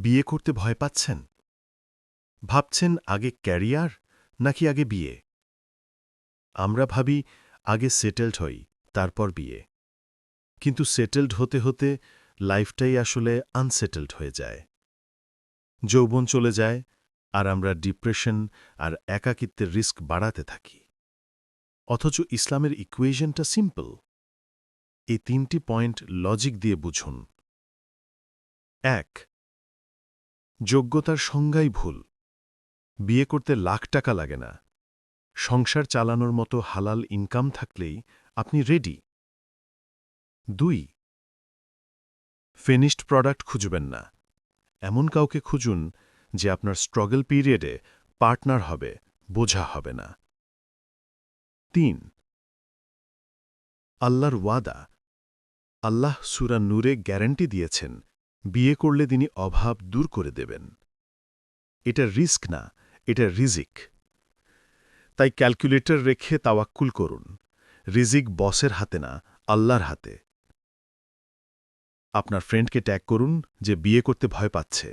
বিয়ে করতে ভয় পাচ্ছেন? ভাবছেন আগে ক্যারিয়ার নাকি আগে বিয়ে? আমরা ভাবি আগে সেটেলড হই, তারপর বিয়ে। কিন্তু সেটেলড হতে হতে লাইফটাই আসলে আনসেটেলড হয়ে যায়। যৌবন চলে যায়, আর আমরা ডিপ্রেশন আর একাকিত্বের রিস্ক বাড়াতে থাকি। অথচ ইসলামের ইকুয়েশনটা সিম্পল। এই ৩টি পয়েন্ট লজিক দিয়ে বুঝুন। ১. যোগ্যতার সংজ্ঞাই ভুল। বিয়ে করতে লাখ টাকা লাগে না। সংসার চালানোর মতো হালাল ইনকাম থাকলেই আপনি রেডি। ২. ফিনিশড প্রোডাক্ট খুঁজবেন না। এমন কাউকে খুঁজুন যে আপনার স্ট্রাগল পিরিয়ডে পার্টনার হবে, বোঝা হবে না। ৩. আল্লাহর ওয়াদা। আল্লাহ সূরা নূরে গ্যারান্টি দিয়েছেন, বিয়ে করলে তিনি অভাব দূর করে দেবেন। এটা রিস্ক না, এটা রিজিক। তাই ক্যালকুলেটর রেখে তাওয়াক্কুল করুন। রিজিক বসের হাতে না, আল্লাহর হাতে। আপনার ফ্রেন্ডকে ট্যাগ করুন যে বিয়ে করতে ভয় পাচ্ছে।